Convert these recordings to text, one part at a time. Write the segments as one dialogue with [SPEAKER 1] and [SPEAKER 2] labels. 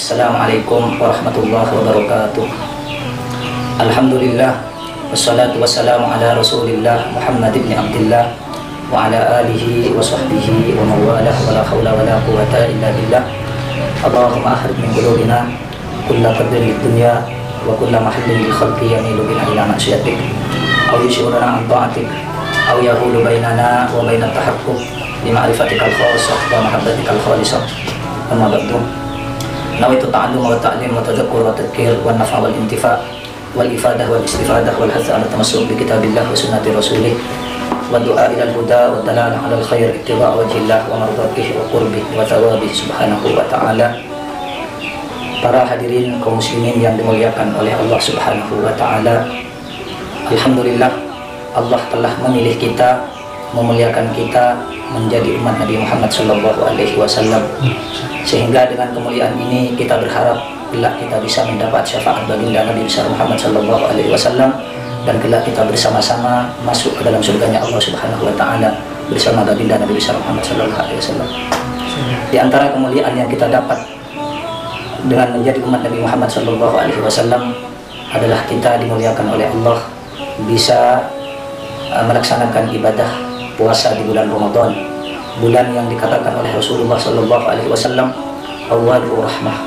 [SPEAKER 1] Assalamualaikum warahmatullahi wabarakatuh. Alhamdulillah, wassalatu wassalamu ala rasulillah Muhammad ibn Abdillah wa ala alihi wa sahbihi wa mawalah wa la hawla wa la quwata illa billah. Allahumma ahrid min qulubina kulla qadrin lid dunya wa kulla mahallin lil khalqi yamilu bina ila ma'syiatik aw yushuruna an ta'atik aw yahulu bainana wa bainat tahaqquq li ma'rifatikal khassah wa mahabbatikal khalisah. Amma ba'du. Nawaitu ta'allum wa ta'lim wa tadhakkur wa tadhkir wa nafa' wal intifa' wal ifadah wal istifadah wal hadza ala tamassuk bi kitabillah wa sunnati rasulih wa du'a ila al-huda wa dalalah ala al-khair ittiba' wajhillah wa mardatihi wa qurbih wa thawabihi subhanahu wa ta'ala. Para hadirin kaum muslimin yang dimuliakan oleh Allah subhanahu wa ta'ala, alhamdulillah Allah telah memilih kita, memuliakan kita menjadi umat Nabi Muhammad sallallahu alaihi wasallam. Sehingga dengan kemuliaan ini kita berharap kelak kita bisa mendapat syafaat baginda Nabi besar Muhammad sallallahu alaihi wasallam, dan kelak kita bersama-sama masuk ke dalam surganya Allah subhanahu wa ta'ala bersama baginda Nabi besar Muhammad sallallahu alaihi wasallam. Di antara kemuliaan yang kita dapat dengan menjadi umat Nabi Muhammad sallallahu alaihi wasallam adalah kita dimuliakan oleh Allah bisa melaksanakan ibadah puasa di bulan Ramadan, bulan yang dikatakan oleh Rasulullah sallallahu alaihi wasallam awwaluhu rahmah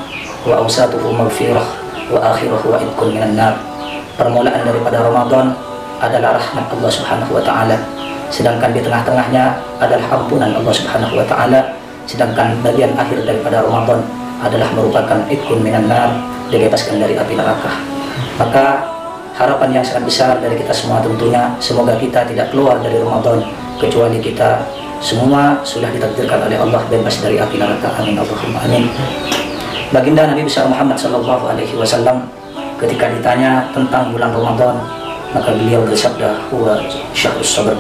[SPEAKER 1] wa awsatuhu maghfirah wa akhiruhu itqun minan nar. Permulaan daripada Ramadan adalah rahmat Allah subhanahu wa ta'ala, sedangkan di tengah-tengahnya adalah ampunan Allah subhanahu wa ta'ala, sedangkan bagian akhir daripada Ramadan adalah merupakan itqun minan nar, dibebaskan dari api neraka. Maka harapan yang sangat besar dari kita semua tentunya semoga kita tidak keluar dari Ramadan kecuali kita semua sudah ditakdirkan oleh Allah bebas dari api neraka. Amin Allahumma amin. Baginda Nabi besar Muhammad sallallahu alaihi wasallam ketika ditanya tentang bulan Ramadan, maka beliau bersabda, huwa syahrus sabr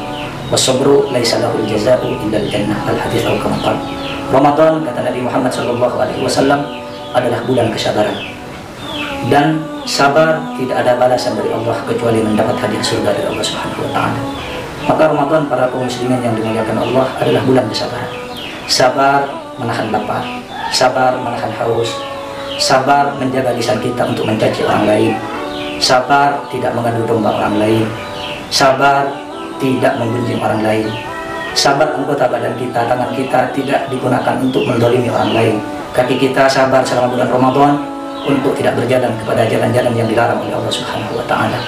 [SPEAKER 1] was sabru laisa lahu jazaa'u illa al-jannah. Al-hadits al-kamal. Ramadan, kata Nabi Muhammad sallallahu alaihi wasallam, adalah bulan kesabaran, dan sabar tidak ada balasan dari Allah kecuali mendapat hadiah surga dari Allah subhanahu wa ta'ala. Maka Ramadan, para kaum muslimin yang dimuliakan Allah, adalah bulan kesabaran. Sabar menahan lapar, sabar menahan haus, sabar menjaga lisan kita untuk mencaci orang lain, sabar tidak mengadu domba orang lain, sabar tidak membenci orang lain, sabar anggota badan kita, tangan kita tidak digunakan untuk mendolimi orang lain, kaki kita sabar selama bulan Ramadan untuk tidak berjalan kepada jalan-jalan yang dilarang oleh Allah subhanahu wa ta'ala.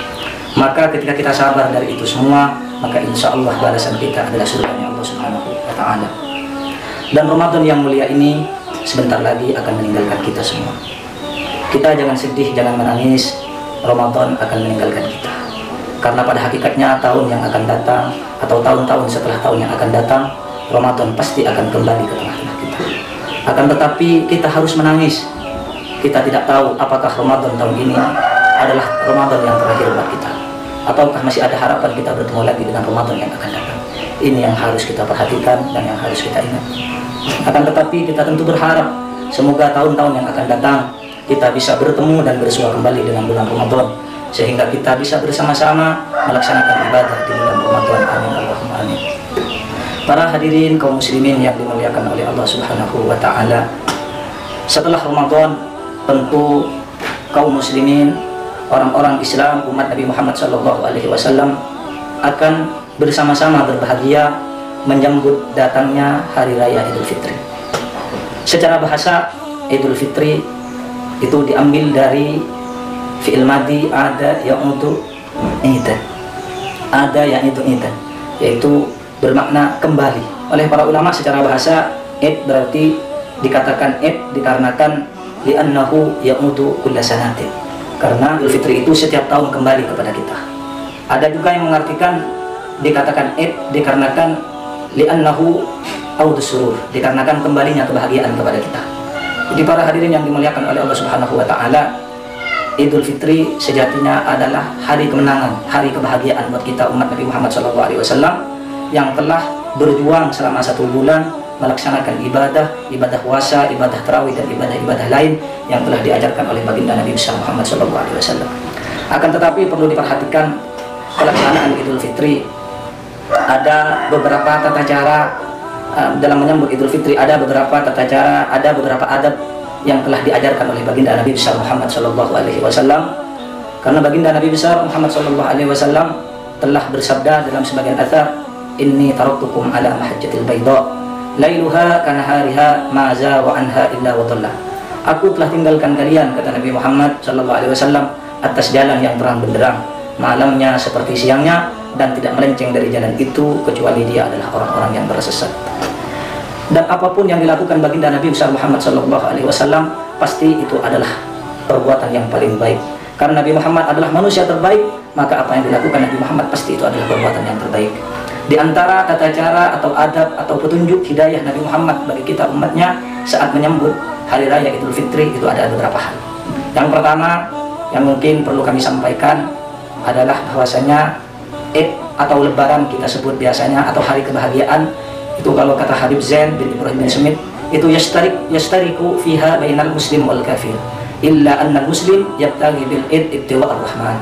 [SPEAKER 1] Maka ketika kita sabar dari itu semua, maka insya Allah balasan kita adalah surganya Allah subhanahu wa ta'ala. Dan Ramadan yang mulia ini sebentar lagi akan meninggalkan kita semua. Kita jangan sedih, jangan menangis, Ramadan akan meninggalkan kita. Karena pada hakikatnya tahun yang akan datang atau tahun-tahun setelah tahun yang akan datang, Ramadan pasti akan kembali ke tengah-tengah kita. Akan tetapi kita harus menangis. Kita tidak tahu apakah Ramadan tahun ini adalah Ramadan yang terakhir buat kita, ataukah masih ada harapan kita bertemu lagi dengan Ramadan yang akan datang. Ini yang harus kita perhatikan dan yang harus kita ingat. Akan tetapi kita tentu berharap semoga tahun-tahun yang akan datang kita bisa bertemu dan bersua kembali dengan bulan Ramadan, sehingga kita bisa bersama-sama melaksanakan ibadah di bulan Ramadan. Amin Allahumma amin. Para hadirin kaum muslimin yang dimuliakan oleh Allah subhanahu wa ta'ala, setelah Ramadan tentu kaum muslimin, orang-orang Islam, umat Nabi Muhammad sallallahu alaihi wasallam akan bersama-sama berbahagia menyambut datangnya hari raya Idul Fitri. Secara bahasa, Idul Fitri itu diambil dari fi'il madhi ada ya'udu idan. Ada yaitu idan, yaitu bermakna kembali. Oleh para ulama secara bahasa, id berarti dikatakan id dikarenakan li'annahu ya'udu kulla sanatin, karena Idul Fitri itu setiap tahun kembali kepada kita. Ada juga yang mengartikan dikatakan id dikarenakan li'annahu audus surur, dikarenakan kembalinya kebahagiaan kepada kita. Jadi para hadirin yang dimuliakan oleh Allah subhanahu wa ta'ala, Idul Fitri sejatinya adalah hari kemenangan, hari kebahagiaan buat kita umat Nabi Muhammad SAW yang telah berjuang selama 1 bulan melaksanakan ibadah puasa, ibadah tarawih, dan ibadah-ibadah lain yang telah diajarkan oleh baginda Nabi besar Muhammad SAW. Akan tetapi perlu diperhatikan pelaksanaan Idul Fitri, ada beberapa tata cara dalam menyambut Idul Fitri, ada beberapa tata cara, ada beberapa adab yang telah diajarkan oleh baginda Nabi besar Muhammad sallallahu alaihi wasallam. Karena baginda Nabi besar Muhammad sallallahu alaihi wasallam telah bersabda dalam sebagian atsar, "Inni taraktukum ala mahajjatil bayda, lailuha kanahariha ma za wa anha illa wa dhalla." Aku telah tinggalkan kalian, kata Nabi Muhammad sallallahu alaihi wasallam, atas jalan yang terang benderang, malamnya seperti siangnya, dan tidak melenceng dari jalan itu kecuali dia adalah orang-orang yang tersesat. Dan apapun yang dilakukan baginda Nabi besar Muhammad sallallahu alaihi wasallam pasti itu adalah perbuatan yang paling baik. Karena Nabi Muhammad adalah manusia terbaik, maka apa yang dilakukan Nabi Muhammad pasti itu adalah perbuatan yang terbaik. Di antara tata cara atau adab atau petunjuk hidayah Nabi Muhammad bagi kita umatnya saat menyambut Hari Raya Idul Fitri itu ada beberapa hal. Yang pertama yang mungkin perlu kami sampaikan adalah bahwasanya Id atau Lebaran kita sebut biasanya, atau hari kebahagiaan, itu kalau kata Habib Zain bin Ibrahim bin Smith, itu yastariku fiha bainal muslim wal kafir illa anna muslim yabtaghi bil id ibtiwa ar-rahman.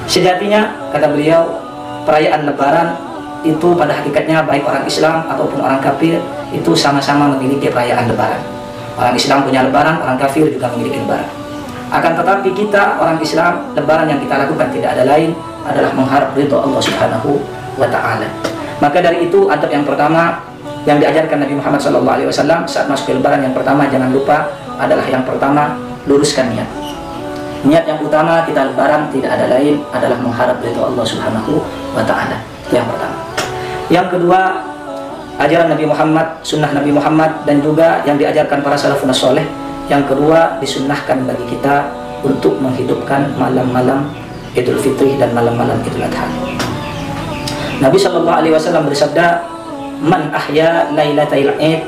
[SPEAKER 1] Sejatinya, kata beliau, perayaan Lebaran itu pada hakikatnya baik orang Islam ataupun orang kafir itu sama-sama memiliki perayaan Lebaran. Orang Islam punya Lebaran, orang kafir juga memiliki Lebaran. Akan tetapi kita orang Islam, Lebaran yang kita lakukan tidak ada lain adalah mengharap ridho Allah Subhanahu wa ta'ala. Maka dari itu adab yang pertama yang diajarkan Nabi Muhammad SAW saat masuk ke Lebaran, yang pertama jangan lupa adalah yang pertama luruskan niat. Niat yang utama kita Lebaran tidak ada lain adalah mengharap ridho Allah Subhanahu wa ta'ala. Itu yang pertama. Yang kedua, ajaran Nabi Muhammad, sunnah Nabi Muhammad, dan juga yang diajarkan para salafun soleh. Yang kedua, disunnahkan bagi kita untuk menghidupkan malam-malam Idul Fitri dan malam-malam Idul Adha. Nabi SAW bersabda, "Man ahya lailatal Id,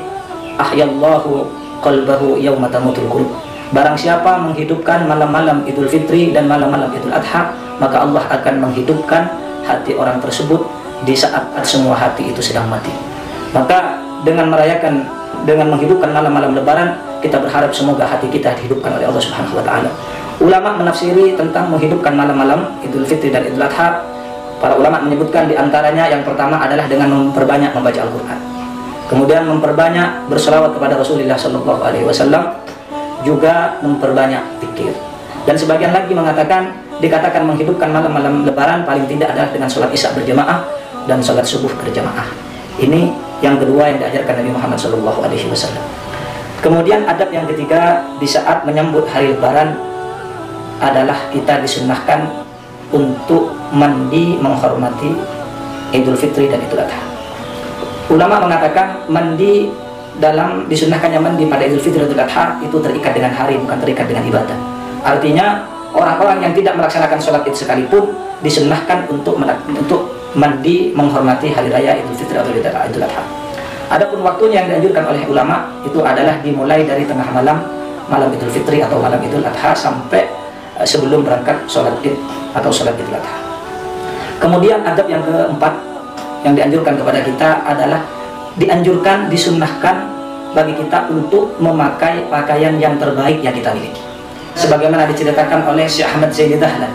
[SPEAKER 1] ahyallahu qalbahu yawma tamutul qulub." Barang siapa menghidupkan malam-malam Idul Fitri dan malam-malam Idul Adha, maka Allah akan menghidupkan hati orang tersebut di saat semua hati itu sedang mati. Maka dengan merayakan, dengan menghidupkan malam-malam Lebaran, kita berharap semoga hati kita dihidupkan oleh Allah Subhanahu wa ta'ala. Ulama menafsiri tentang menghidupkan malam-malam Idul Fitri dan Idul Adha. Para ulama menyebutkan diantaranya yang pertama adalah dengan memperbanyak membaca Al-Quran, kemudian memperbanyak berselawat kepada Rasulullah SAW, juga memperbanyak zikir. Dan sebagian lagi mengatakan, dikatakan menghidupkan malam-malam Lebaran paling tidak adalah dengan sholat Isya berjamaah dan sholat subuh berjamaah. Ini yang kedua yang diajarkan Nabi Muhammad SAW. Kemudian adab yang ketiga di saat menyambut hari Lebaran adalah kita disunnahkan untuk mandi menghormati Idul Fitri dan Idul Adha. Ulama mengatakan mandi dalam disunnahkannya mandi pada Idul Fitri dan Idul Adha itu terikat dengan hari, bukan terikat dengan ibadah. Artinya orang-orang yang tidak melaksanakan sholat Id sekalipun disunnahkan untuk mandi menghormati hari raya Idul Fitri atau Idul Adha. Adapun waktunya yang dianjurkan oleh ulama itu adalah dimulai dari tengah malam, malam Idul Fitri atau malam Idul Adha, sampai sebelum berangkat sholat Id atau sholat Idul Adha. Kemudian adab yang keempat yang dianjurkan kepada kita adalah dianjurkan, disunnahkan bagi kita untuk memakai pakaian yang terbaik yang kita miliki. Sebagaimana diceritakan oleh Syekh Ahmad Zaini Dahlan.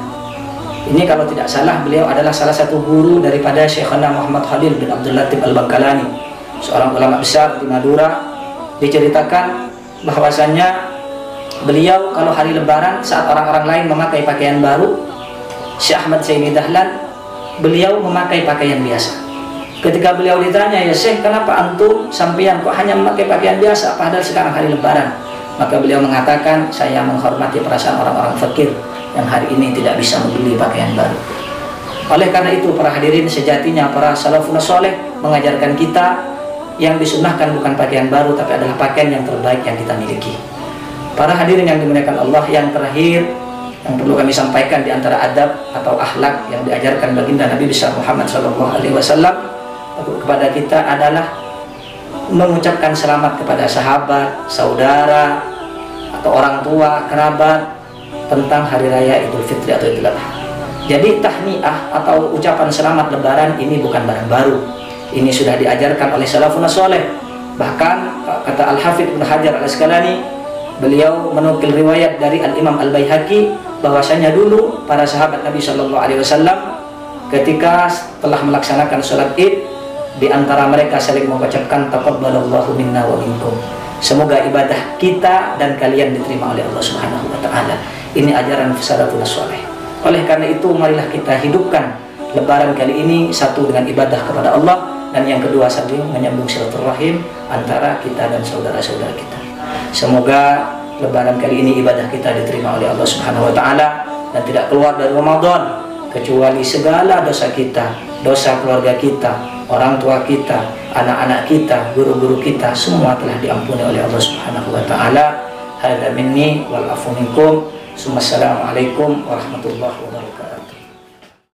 [SPEAKER 1] Ini kalau tidak salah beliau adalah salah satu guru daripada Syekhana Muhammad Khalil bin Abdul Latif Al-Bangkalani, seorang ulama besar di Madura. Diceritakan bahwasannya beliau kalau hari Lebaran saat orang-orang lain memakai pakaian baru, Syekh Ahmad Zaini Dahlan beliau memakai pakaian biasa. Ketika beliau ditanya, "Ya Syekh, kenapa antum sampean kok hanya memakai pakaian biasa padahal sekarang hari Lebaran?" Maka beliau mengatakan, "Saya menghormati perasaan orang-orang fakir yang hari ini tidak bisa membeli pakaian baru." Oleh karena itu para hadirin, sejatinya para salafun saleh mengajarkan kita yang disunnahkan bukan pakaian baru, tapi adalah pakaian yang terbaik yang kita miliki. Para hadirin yang dimuliakan Allah, yang terakhir yang perlu kami sampaikan di antara adab atau akhlak yang diajarkan baginda Nabi besar Muhammad SAW kepada kita adalah mengucapkan selamat kepada sahabat, saudara, atau orang tua, kerabat tentang hari raya Idul Fitri atau Idul Adha. Jadi tahniah atau ucapan selamat Lebaran ini bukan barang baru. Ini sudah diajarkan oleh salafun saleh. Bahkan kata Al-Hafidz Ibnu Hajar Al-Asqalani, beliau menukil riwayat dari Al-Imam Al-Baihaqi bahwasanya dulu para sahabat Nabi SAW ketika telah melaksanakan sholat Id, di antara mereka saling mengucapkan taqabbalallahu minna wa minkum. Semoga ibadah kita dan kalian diterima oleh Allah Subhanahu wa taala. Ini ajaran salafus saleh. Oleh karena itu, marilah kita hidupkan Lebaran kali ini satu dengan ibadah kepada Allah, dan yang kedua saling menyambung silaturahim antara kita dan saudara-saudara kita. Semoga Lebaran kali ini ibadah kita diterima oleh Allah Subhanahu wa taala dan tidak keluar dari Ramadan kecuali segala dosa kita, dosa keluarga kita, orang tua kita, anak-anak kita, guru-guru kita, semua telah diampuni oleh Allah Subhanahu wa taala. Hadza minni wal afu minkum. Assalamualaikum warahmatullahi wabarakatuh.